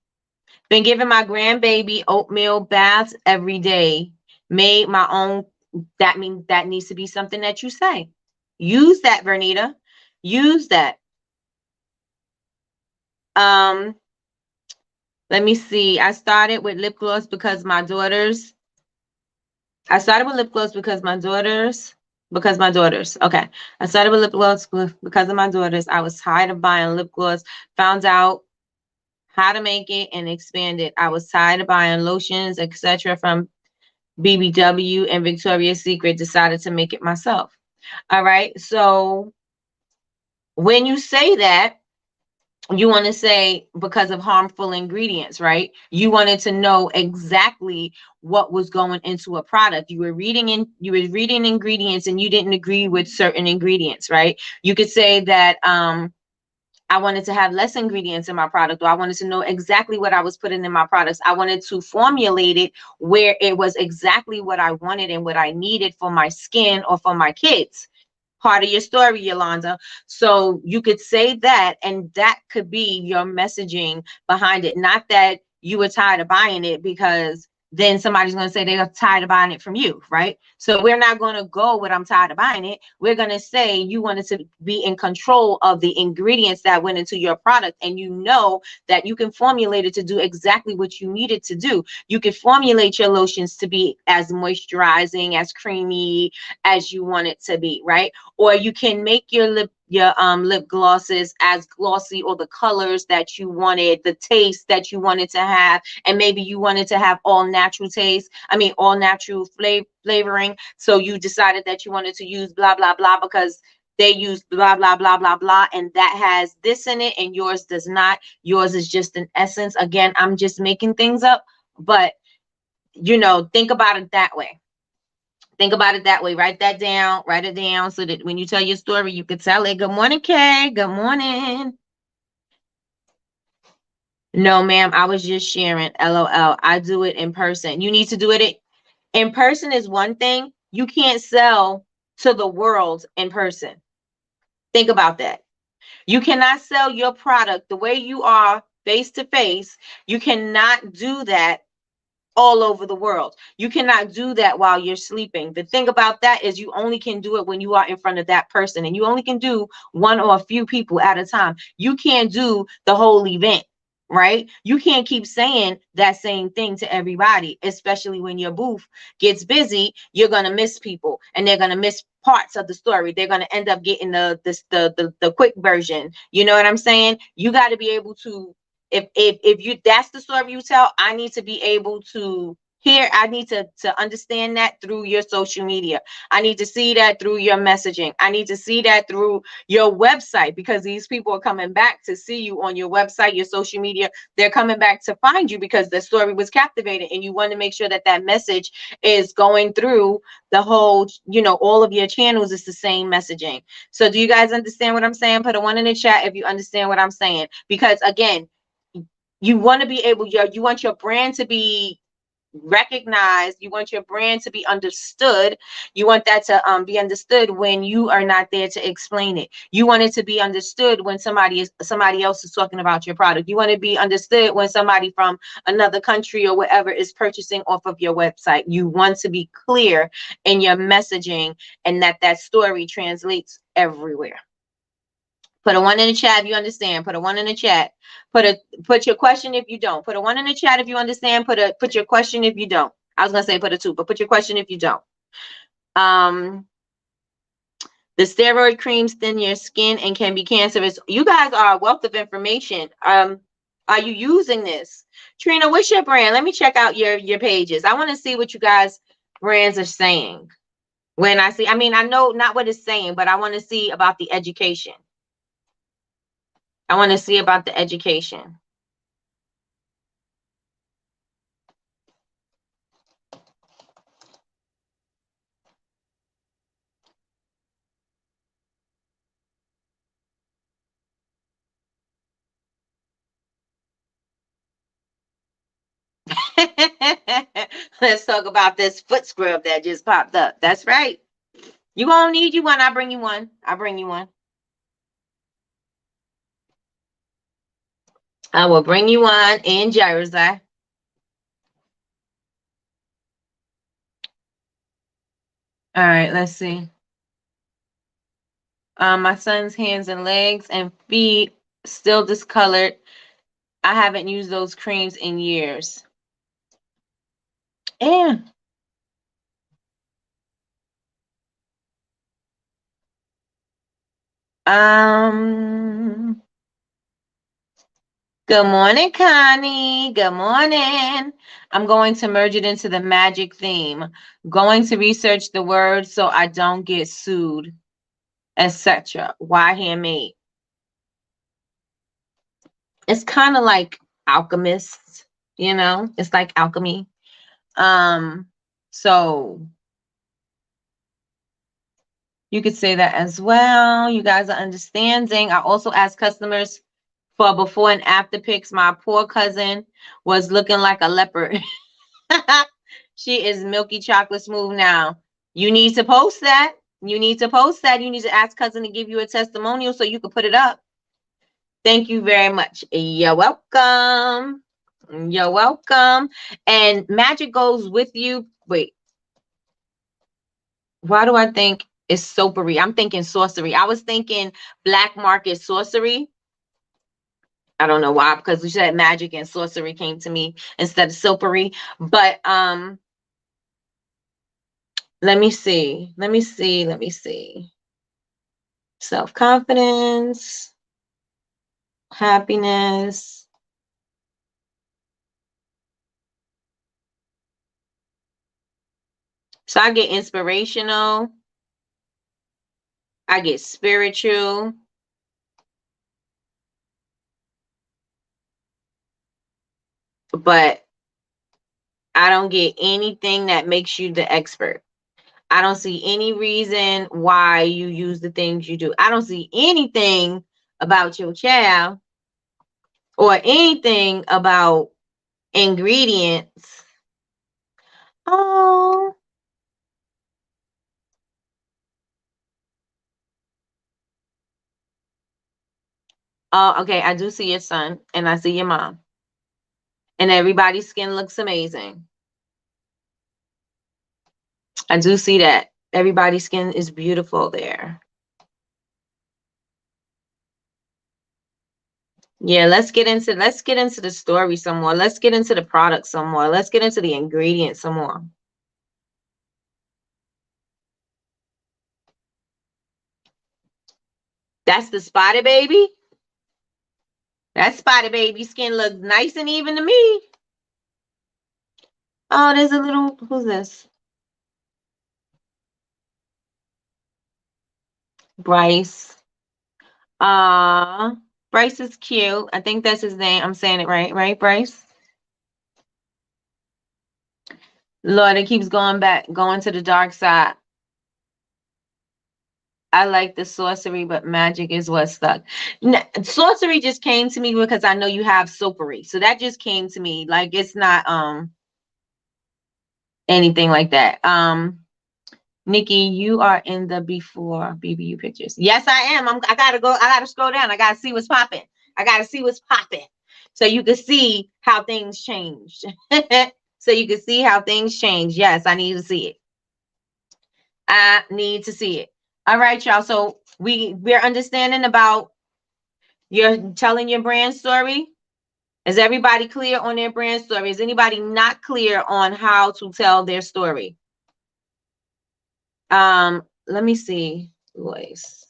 Been giving my grandbaby oatmeal baths every day. Made my own. That means that needs to be something that you say. Use that, Vernita. Use that. Um, Let me see. I started with lip gloss because my daughters. I started with lip gloss because my daughters. Okay. I started with lip gloss because of my daughters. I was tired of buying lip gloss. Found out how to make it and expand it. I was tired of buying lotions, etc. from BBW and Victoria's Secret. Decided to make it myself. All right. So when you say that, you want to say because of harmful ingredients, right? You wanted to know exactly what was going into a product. You were reading ingredients and you didn't agree with certain ingredients, right? You could say that I wanted to have less ingredients in my product, or I wanted to know exactly what I was putting in my products. I wanted to formulate it where it was exactly what I wanted and what I needed for my skin or for my kids. Part of your story, Yolanda. So you could say that, and that could be your messaging behind it. Not that you were tired of buying it, because then somebody's going to say they're tired of buying it from you, right? So we're not going to go with I'm tired of buying it. We're going to say you wanted to be in control of the ingredients that went into your product, and you know that you can formulate it to do exactly what you need it to do. You can formulate your lotions to be as moisturizing, as creamy as you want it to be, right? Or you can make your lip glosses as glossy, or the colors that you wanted, the taste that you wanted to have, and maybe you wanted to have all natural taste. I mean, all natural flavoring. So you decided that you wanted to use blah blah blah because they use blah blah blah blah blah, and that has this in it, and yours does not. Yours is just an essence. Again, I'm just making things up, but think about it that way. Think about it that way. Write that down. Write it down so that when you tell your story, you can tell it. Good morning, Kay. Good morning. No, ma'am. I was just sharing. LOL. I do it in person. You need to do it in person is one thing. You can't sell to the world in person. Think about that. You cannot sell your product the way you are face to face. You cannot do that all over the world. You cannot do that while you're sleeping. The thing about that is you only can do it when you are in front of that person, and you only can do one or a few people at a time. You can't do the whole event, right? You can't keep saying that same thing to everybody, especially when your booth gets busy. You're going to miss people, and they're going to miss parts of the story. They're going to end up getting the quick version. You know what I'm saying? You got to be able to, if you, that's the story you tell, I need to be able to hear, I need to understand that through your social media. I need to see that through your messaging. I need to see that through your website, because these people are coming back to see you on your website, your social media. They're coming back to find you because the story was captivating, and you want to make sure that that message is going through the whole, all of your channels is the same messaging. So do you guys understand what I'm saying? Put a 1 in the chat if you understand what I'm saying, because again, you want to be able, you want your brand to be recognized. You want your brand to be understood. You want that to be understood when you are not there to explain it. You want it to be understood when somebody else is talking about your product. You want to be understood when somebody from another country or whatever is purchasing off of your website. You want to be clear in your messaging, and that story translates everywhere. Put a one in the chat if you understand. Put a one in the chat. Put your question if you don't. Put a one in the chat if you understand. Put your question if you don't. I was gonna say put a two, but put your question if you don't. The steroid creams thin your skin and can be cancerous. You guys are a wealth of information. Are you using this? Trina, what's your brand? Let me check out your pages. I want to see what you guys brands are saying. When I know not what it's saying, but I want to see about the education. I want to see about the education. Let's talk about this foot scrub that just popped up. That's right. You gonna need you one. I'll bring you one. I'll bring you one. I will bring you one in Jersey. All right, let's see. My son's hands and legs and feet still discolored. I haven't used those creams in years. Yeah. Good morning, Connie. Good morning. I'm going to merge it into the magic theme. Going to research the word so I don't get sued, etc. Why handmade? It's kind of like alchemists, it's like alchemy. So you could say that as well. You guys are understanding. I also ask customers for before and after pics. My poor cousin was looking like a leopard. She is milky chocolate smooth now. You need to post that. You need to post that. You need to ask cousin to give you a testimonial so you can put it up. Thank you very much. You're welcome. You're welcome. And magic goes with you. Wait. Why do I think it's soapery? I'm thinking sorcery. I was thinking black market sorcery. I don't know why, because we said magic and sorcery came to me instead of soapery. But let me see. Self-confidence, happiness. So I get inspirational. I get spiritual. But I don't get anything that makes you the expert. I don't see any reason why you use the things you do. I don't see anything about your child or anything about ingredients. Oh. Oh, okay. I do see your son and I see your mom. And everybody's skin looks amazing. I do see that. Everybody's skin is beautiful there. Yeah, let's get into the story some more. Let's get into the product some more. Let's get into the ingredients some more. That's the spotted baby. That spotted baby skin looks nice and even to me. Oh, there's a little, who's this? Bryce. Bryce is cute. I think that's his name. I'm saying it right, Bryce? Lord, it keeps going to the dark side. I like the sorcery, but magic is what stuck. Sorcery just came to me because I know you have soapery. So that just came to me. Like, it's not, anything like that. Nikki, you are in the before BBU pictures. Yes, I am. I gotta go. I gotta scroll down. I gotta see what's popping. I gotta see what's popping, so you can see how things changed. So you can see how things change. Yes, I need to see it. I need to see it. All right, y'all. So we're understanding about you're telling your brand story. Is everybody clear on their brand story? Is anybody not clear on how to tell their story? Let me see. Voice.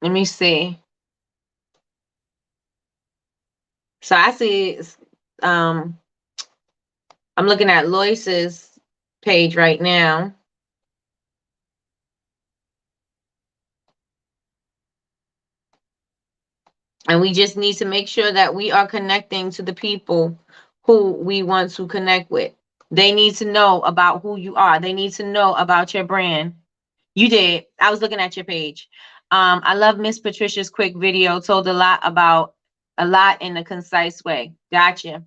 Let me see. So I see. Um, I'm looking at Lois's page right now. And we just need to make sure that we are connecting to the people who we want to connect with. They need to know about who you are. They need to know about your brand. You did. I was looking at your page. I love Miss Patricia's quick video. Told a lot in a concise way. Gotcha.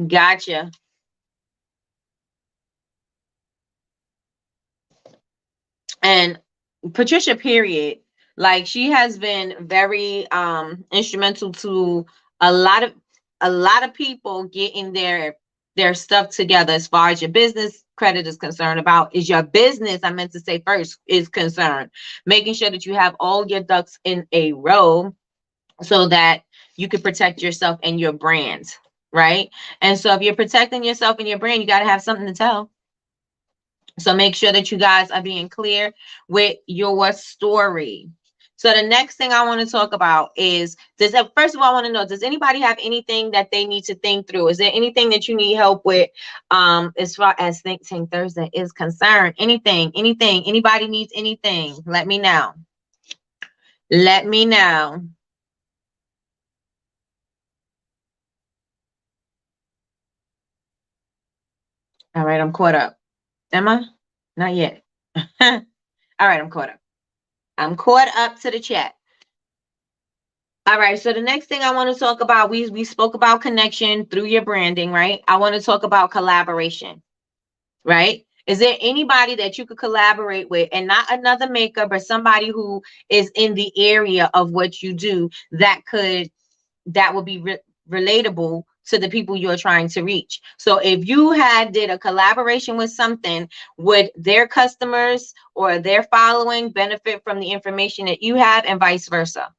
Gotcha. And Patricia, period, like she has been very instrumental to a lot of people getting their stuff together as far as your business credit is concerned. About is your business, I meant to say first, is concerned, making sure that you have all your ducks in a row so that you can protect yourself and your brand, right? And so if you're protecting yourself and your brand, you got to have something to tell. So make sure that you guys are being clear with your story. So the next thing I want to talk about is, first of all, I want to know, does anybody have anything that they need to think through? Is there anything that you need help with as far as Think Tank Thursday is concerned? Anything, anybody needs anything, let me know. Let me know. All right, I'm caught up. Am I? Not yet. All right, I'm caught up. I'm caught up to the chat. All right, so the next thing I want to talk about, we spoke about connection through your branding, right? I want to talk about collaboration, right? Is there anybody that you could collaborate with, and not another maker, but somebody who is in the area of what you do that would be relatable to the people you're trying to reach? So if you did a collaboration with something, would their customers or their following benefit from the information that you have, and vice versa?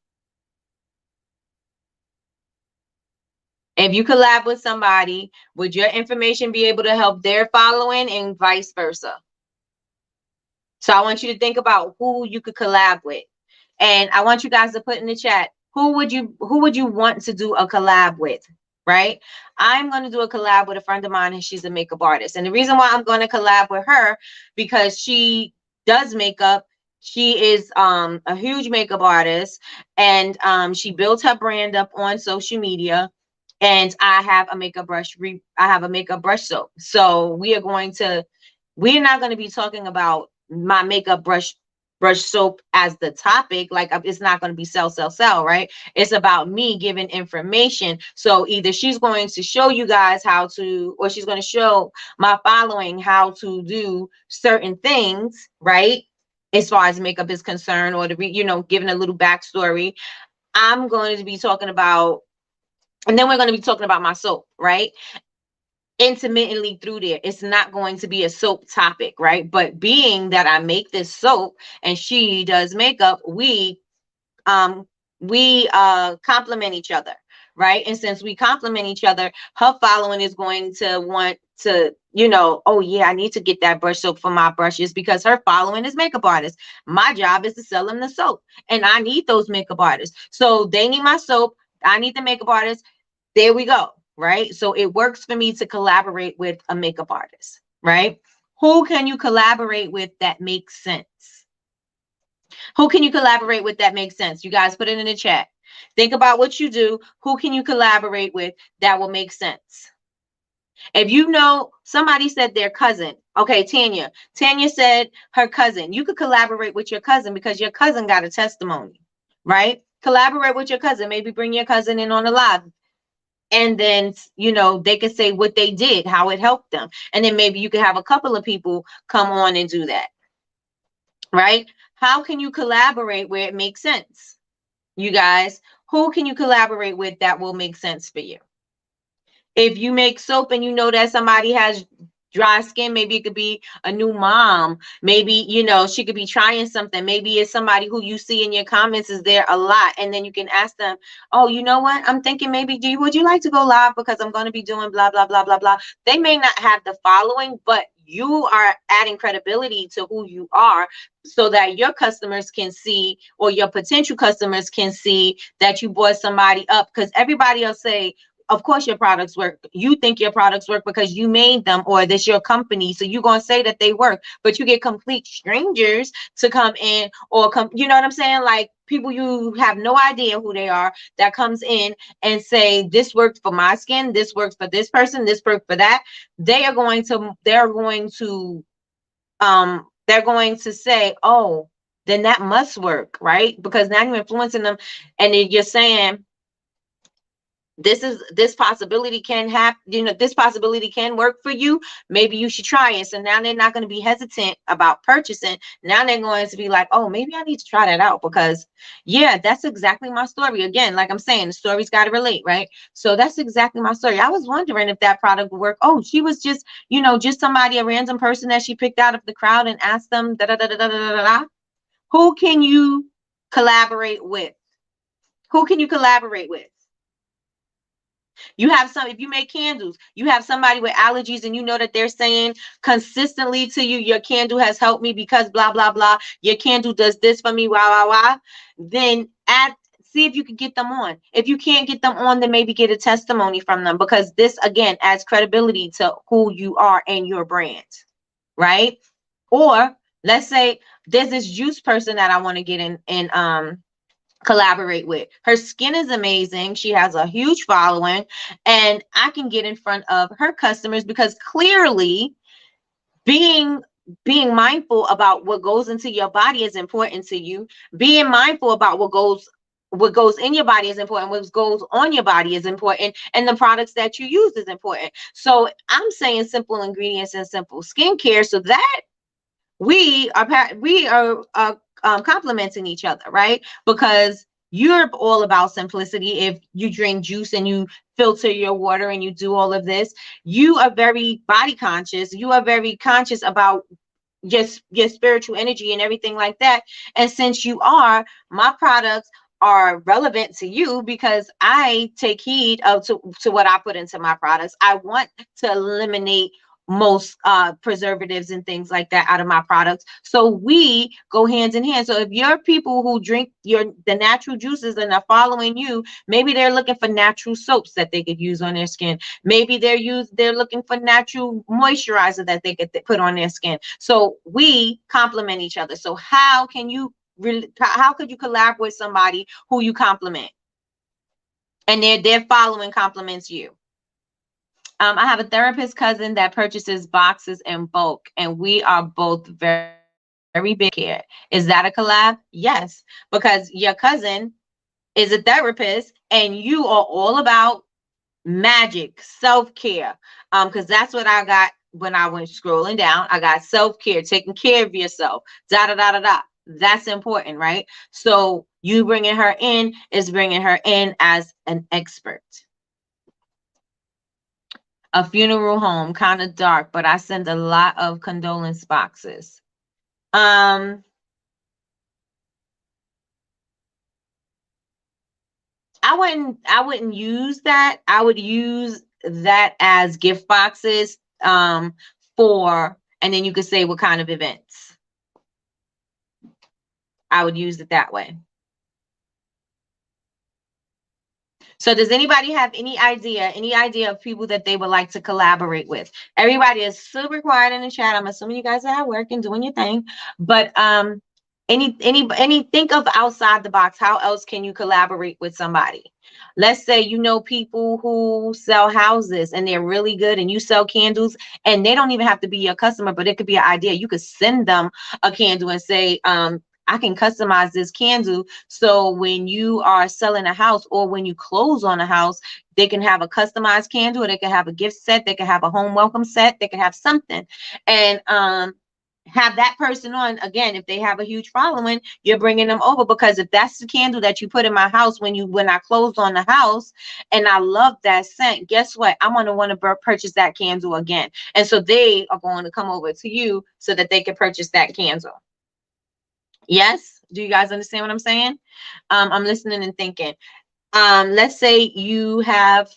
If you collab with somebody, would your information be able to help their following, and vice versa? So I want you to think about who you could collab with. And I want you guys to put in the chat, who would you want to do a collab with? Right? I'm going to do a collab with a friend of mine, and she's a makeup artist. And the reason why I'm going to collab with her, because she does makeup. She is a huge makeup artist, and she built her brand up on social media. And I have a makeup brush. I have a makeup brush soap. So we're not going to be talking about my makeup brush soap as the topic. Like, it's not going to be sell, right? It's about me giving information. So either she's going to show you guys how to, or she's going to show my following how to do certain things, right? As far as makeup is concerned, or giving a little backstory. I'm going to be talking about, and then we're going to be talking about my soap, right? Intermittently through there. It's not going to be a soap topic, right? But being that I make this soap and she does makeup, we complement each other, right? And since we complement each other, her following is going to want to oh yeah, I need to get that brush soap for my brushes because her following is makeup artists. My job is to sell them the soap, and I need those makeup artists. So they need my soap. I need the makeup artist. There we go. Right. So it works for me to collaborate with a makeup artist. Right. Who can you collaborate with that makes sense? Who can you collaborate with that makes sense? You guys put it in the chat. Think about what you do. Who can you collaborate with that will make sense? If you know somebody said their cousin, okay, Tanya said her cousin. You could collaborate with your cousin because your cousin got a testimony, right? Collaborate with your cousin. Maybe bring your cousin in on the live. And then, they could say what they did, how it helped them. And then maybe you could have a couple of people come on and do that, right? How can you collaborate where it makes sense? You guys, who can you collaborate with that will make sense for you? If you make soap and you know that somebody has dry skin, maybe it could be a new mom. Maybe, she could be trying something. Maybe it's somebody who you see in your comments is there a lot. And then you can ask them, oh, you know what? I'm thinking maybe, would you like to go live? Because I'm going to be doing blah, blah, blah, blah, blah. They may not have the following, but you are adding credibility to who you are so that your customers can see, or your potential customers can see that you brought somebody up, because everybody else say, of course your products work. You think your products work because you made them, or this your company. So you're going to say that they work, but you get complete strangers to come in, or you know what I'm saying? Like people you have no idea who they are that comes in and say, this works for my skin. This works for this person. This works for that. They're going to say, oh, then that must work, right? Because now you're influencing them, and then you're saying, this possibility can happen, this possibility can work for you. Maybe you should try it. So now they're not going to be hesitant about purchasing. Now they're going to be like, oh, maybe I need to try that out, because yeah, that's exactly my story. Again, like I'm saying, the story's got to relate, right? So that's exactly my story. I was wondering if that product would work. Oh, she was just, just somebody, a random person that she picked out of the crowd and asked them da da da da da da da. Who can you collaborate with? Who can you collaborate with? You have if you make candles, you have somebody with allergies and you know that they're saying consistently to you, your candle has helped me because blah, blah, blah. Your candle does this for me, wow, wow, wow. Then see if you can get them on. If you can't get them on, then maybe get a testimony from them, because this, again, adds credibility to who you are and your brand, right? Or let's say there's this juice person that I want to get in collaborate with. Her skin is amazing. She has a huge following, and I can get in front of her customers, because clearly being mindful about what goes into your body is important to you. Being mindful about what goes in your body is important. What goes on your body is important, and the products that you use is important. So I'm saying simple ingredients and simple skincare, so that we are complementing each other, right? Because you're all about simplicity. If you drink juice and you filter your water and you do all of this, you are very body conscious. You are very conscious about just your spiritual energy and everything like that. And since you are, my products are relevant to you because I take heed to what I put into my products. I want to eliminate most preservatives and things like that out of my products, so we go hand in hand. So if you're people who drink the natural juices and are following you, maybe they're looking for natural soaps that they could use on their skin. Maybe they're looking for natural moisturizer that they could put on their skin. So we complement each other. So how could you collaborate with somebody who you complement, and their following compliments you? I have a therapist cousin that purchases boxes in bulk, and we are both very big care. Is that a collab? Yes, because your cousin is a therapist, and you are all about magic, self-care. Because that's what I got when I went scrolling down. I got self-care, taking care of yourself, da da da da da. That's important, right? So you bringing her in is bringing her in as an expert. A funeral home, kind of dark, but I send a lot of condolence boxes. I wouldn't use that. I would use that as gift boxes. for, and then you could say what kind of events. I would use it that way. So does anybody have any idea of people that they would like to collaborate with? Everybody is super quiet in the chat. I'm assuming you guys are at work and doing your thing. But any think of outside the box. How else can you collaborate with somebody? Let's say you know people who sell houses and they're really good, and you sell candles, and they don't even have to be your customer, but it could be an idea. You could send them a candle and say, I can customize this candle so when you are selling a house or when you close on a house, they can have a customized candle, or they can have a gift set, they can have a home welcome set, they can have something. And have that person on. Again, if they have a huge following, you're bringing them over, because if that's the candle that you put in my house when I closed on the house and I love that scent, guess what? I'm going to want to purchase that candle again. And so they are going to come over to you so that they can purchase that candle. Yes? Do you guys understand what I'm saying? I'm listening and thinking. Let's say you have,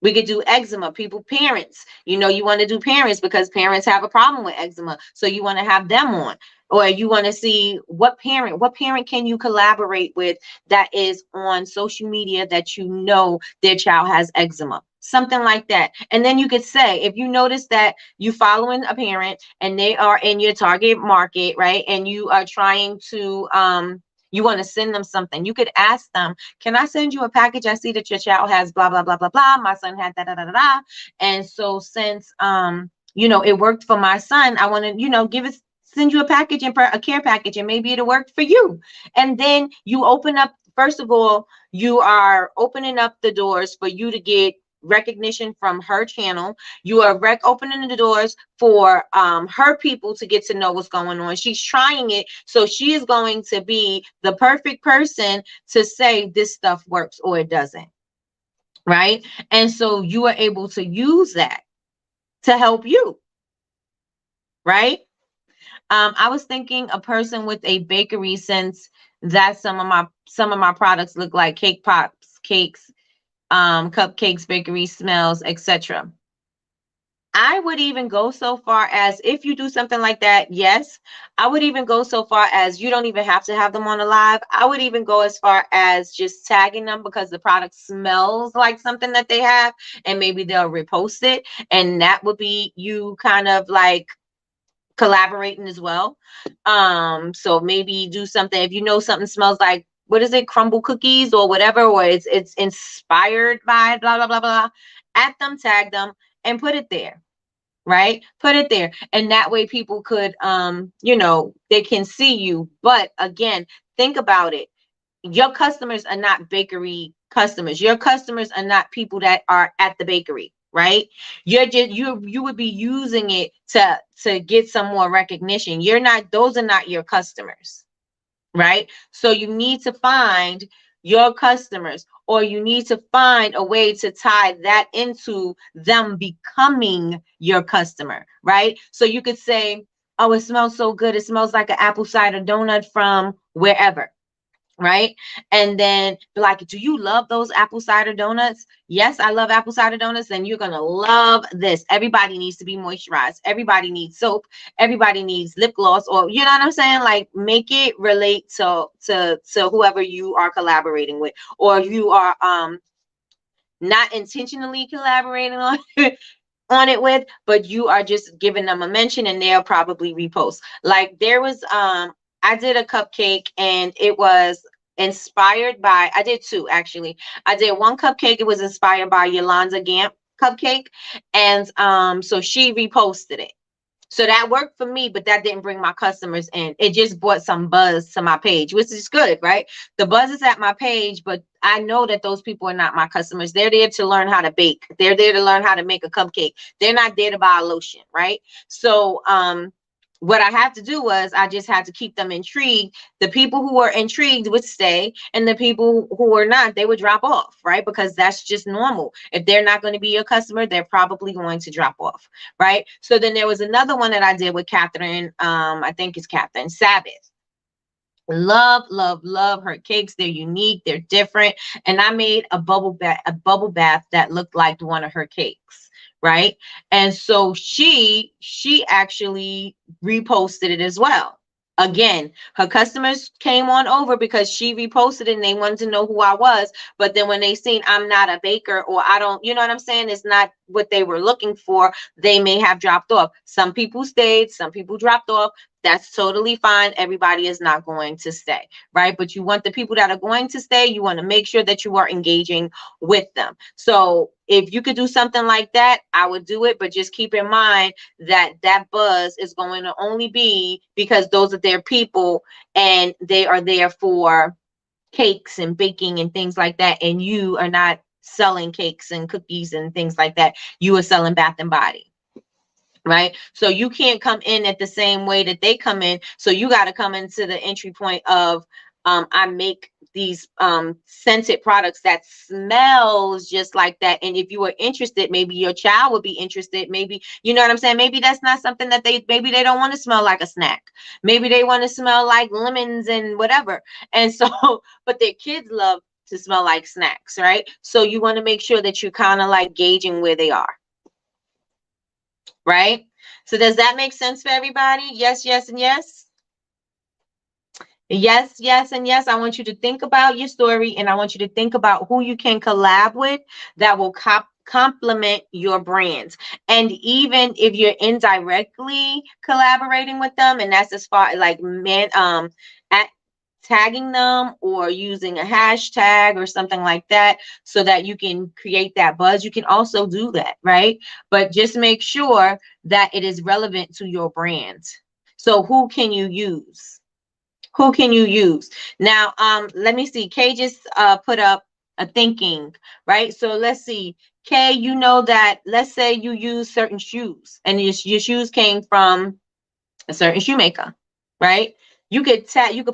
we could do eczema, parents, you want to do parents because parents have a problem with eczema. So you want to have them on, or you want to see what parent can you collaborate with that is on social media that their child has eczema, something like that. And then you could say, if you notice that you following a parent and they are in your target market, right? And you are trying to, you want to send them something, you could ask them, can I send you a package? I see that your child has blah, blah, blah, blah, blah. My son had da, da, da, da, da. And so since, it worked for my son, I want to, send you a package and a care package, and maybe it'll work for you. And then you open up, first of all, you are opening up the doors for you to get recognition from her channel. You are opening the doors for her people to get to know what's going on. She's trying it, so she is going to be the perfect person to say this stuff works or it doesn't, right? And so you are able to use that to help you, right? I was thinking a person with a bakery, since that some of my products look like cake pops, cakes, cupcakes, bakery smells, etc. I would even go so far as, if you do something like that, yes, I would even go so far as you don't even have to have them on a live. I would even go as far as just tagging them because the product smells like something that they have, and maybe they'll repost it. And that would be you kind of like collaborating as well. So maybe do something, if you know something smells like, what is it, crumble cookies or whatever, or it's inspired by blah blah blah blah, at them, tag them, and put it there, right? Put it there, and that way people could they can see you. But again, think about it. Your customers are not bakery customers. Your customers are not people that are at the bakery, right? You're just, you would be using it to get some more recognition. Those are not your customers, right? So you need to find your customers, or you need to find a way to tie that into them becoming your customer, right? So you could say, oh, it smells so good, it smells like an apple cider donut from wherever, right? And then be like, do you love those apple cider donuts? Yes, I love apple cider donuts. And you're gonna love this. Everybody needs to be moisturized. Everybody needs soap. Everybody needs lip gloss, or you know what I'm saying? Like, make it relate to whoever you are collaborating with, or you are not intentionally collaborating on on it with, but you are just giving them a mention, and they'll probably repost. Like, there was I did a cupcake, and it was inspired by, I did two actually. I did one cupcake, it was inspired by Yolanda Gamp cupcake, and so she reposted it. So that worked for me, but that didn't bring my customers in. It just brought some buzz to my page, which is good, right? The buzz is at my page, but I know that those people are not my customers. They're there to learn how to bake. They're there to learn how to make a cupcake. They're not there to buy a lotion, right? So what I had to do was, I just had to keep them intrigued. The people who were intrigued would stay, and the people who were not, they would drop off, right? Because that's just normal. If they're not going to be your customer, they're probably going to drop off, right? So then there was another one that I did with Catherine. I think it's Catherine Sabbath. Love, love, love her cakes. They're unique, they're different. And I made a bubble bath that looked like one of her cakes, right? And so she actually reposted it as well. Again, her customers came on over because she reposted it and they wanted to know who I was. But then when they seen I'm not a baker, or I don't, you know what I'm saying? It's not what they were looking for. They may have dropped off. Some people stayed, some people dropped off. That's totally fine. Everybody is not going to stay, right? But you want the people that are going to stay, you want to make sure that you are engaging with them. So if you could do something like that, I would do it. But just keep in mind that that buzz is going to only be because those are their people and they are there for cakes and baking and things like that. And you are not selling cakes and cookies and things like that. You are selling Bath and Body. Right. So you can't come in at the same way that they come in. So you got to come into the entry point of I make these scented products that smells just like that. And if you were interested, maybe your child would be interested. Maybe, you know what I'm saying? Maybe that's not something that maybe they don't want to smell like a snack. Maybe they want to smell like lemons and whatever. And so, but their kids love to smell like snacks, right? So you want to make sure that you're kind of like gauging where they are. Right? So does that make sense for everybody? Yes, yes, and yes. Yes, yes, and yes. I want you to think about your story, and I want you to think about who you can collab with that will complement your brands. And even if you're indirectly collaborating with them, and that's as far like at tagging them or using a hashtag or something like that so that you can create that buzz, you can also do that, right? But just make sure that it is relevant to your brand. So who can you use? Who can you use? Now, let me see. Kay just put up a thinking, right? So let's see. Kay, you know that, let's say you use certain shoes and your shoes came from a certain shoemaker, right? You could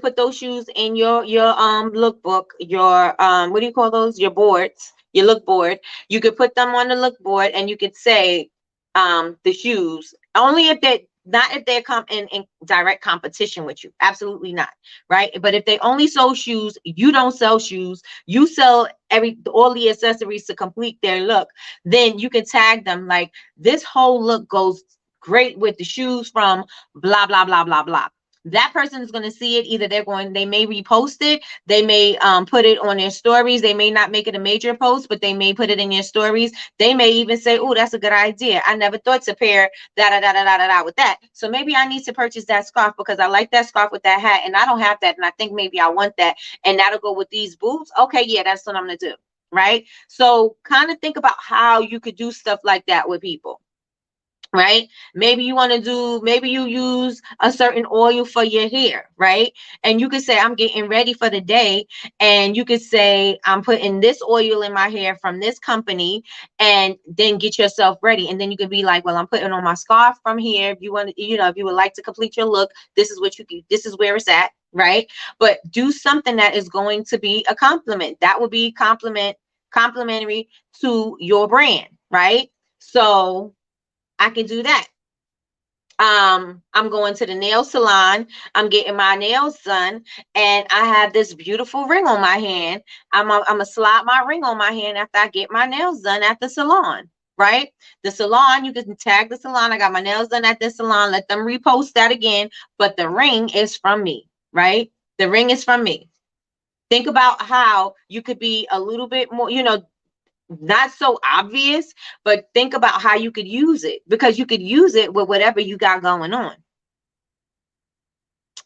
put those shoes in your lookbook, your what do you call those? Your boards, your look board. You could put them on the look board and you could say the shoes only if they not if they come in direct competition with you. Absolutely not, right? But if they only sell shoes, you don't sell shoes, you sell all the accessories to complete their look, then you can tag them like this whole look goes great with the shoes from blah blah blah blah blah. That person is going to see it. Either they may repost it, they may put it on their stories, they may not make it a major post, but they may put it in their stories. They may even say, oh, that's a good idea, I never thought to pair da da da da da da with that, so maybe I need to purchase that scarf because I like that scarf with that hat and I don't have that, and I think maybe I want that, and that'll go with these boots. Okay, yeah, that's what I'm gonna do. Right? So kind of think about how you could do stuff like that with people. Right? Maybe you want to do, maybe you use a certain oil for your hair, right? And you could say, I'm getting ready for the day. And you could say, I'm putting this oil in my hair from this company, and then get yourself ready. And then you could be like, well, I'm putting on my scarf from here. If you want to, if you would like to complete your look, this is what this is where it's at, right? But do something that is going to be a compliment. That would be complimentary to your brand, right? So I can do that. I'm going to the nail salon. I'm getting my nails done, and I have this beautiful ring on my hand. I'm gonna slide my ring on my hand after I get my nails done at the salon. Right? The salon, you can tag the salon. I got my nails done at this salon. Let them repost that again. But the ring is from me. Right? The ring is from me. Think about how you could be a little bit more, not so obvious, but think about how you could use it, because you could use it with whatever you got going on.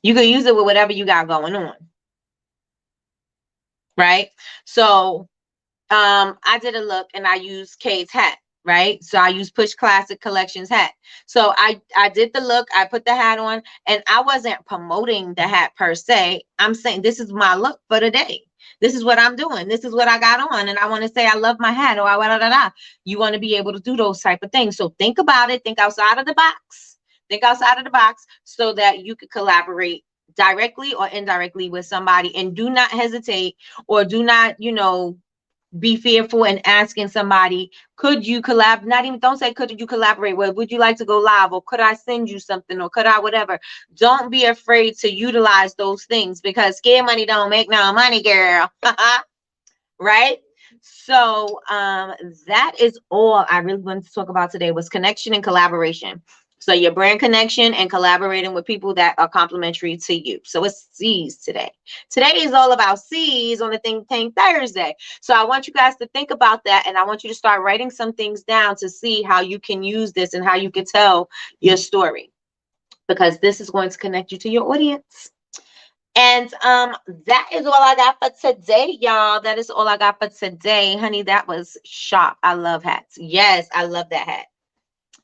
You could use it with whatever you got going on. Right? So I did a look and I used Kay's hat. Right? So I used Push Classic Collections hat. So I did the look, I put the hat on, and I wasn't promoting the hat per se. I'm saying this is my look for the day. This is what I'm doing. This is what I got on. And I want to say I love my hat, or you want to be able to do those type of things. So think about it. Think outside of the box. Think outside of the box so that you could collaborate directly or indirectly with somebody. And do not hesitate, or do not, be fearful and asking somebody, could you collab? Not even, don't say, could you collaborate? Well, would you like to go live? Or could I send you something? Or could I, whatever? Don't be afraid to utilize those things, because scared money don't make no money, girl. Right? So that is all I really wanted to talk about today was connection and collaboration. So your brand connection and collaborating with people that are complementary to you. So it's C's today. Today is all about C's on the Think Tank Thursday. So I want you guys to think about that, and I want you to start writing some things down to see how you can use this and how you can tell your story, because this is going to connect you to your audience. And that is all I got for today, y'all. That is all I got for today. Honey, that was sharp. I love hats. Yes, I love that hat.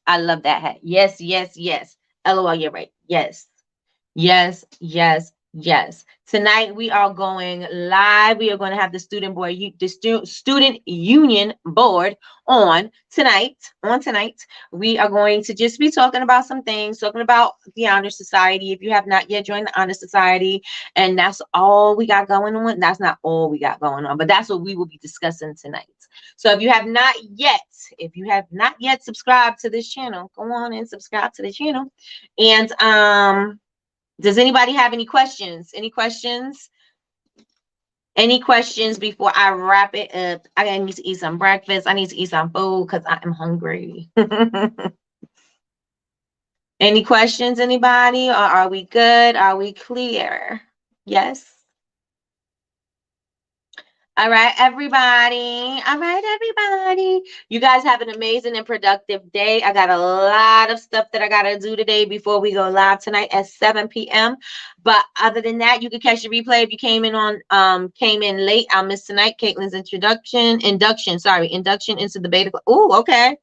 I love that hat. Yes, yes, yes. LOL, you're right. Yes. Yes, yes, yes. Tonight we are going live. We are going to have the student union board on tonight. On tonight, we are going to just be talking about some things, talking about the honor society. If you have not yet joined the honor society, and that's all we got going on. That's not all we got going on, but that's what we will be discussing tonight. So if you have not yet subscribed to this channel, go on and subscribe to the channel. And does anybody have any questions? Any questions? Any questions before I wrap it up? I need to eat some breakfast. I need to eat some food because I am hungry. Any questions, anybody? Or are we good? Are we clear? Yes. All right, everybody. All right, everybody. You guys have an amazing and productive day. I got a lot of stuff that I got to do today before we go live tonight at 7 p.m. But other than that, you can catch the replay if you came in late. I'll miss tonight. Caitlin's induction into the beta. Oh, okay.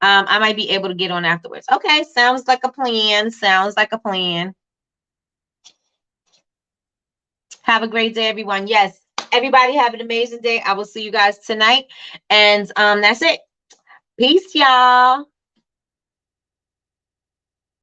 I might be able to get on afterwards. Okay, sounds like a plan. Sounds like a plan. Have a great day, everyone. Yes. Everybody have an amazing day. I will see you guys tonight. And that's it. Peace, y'all.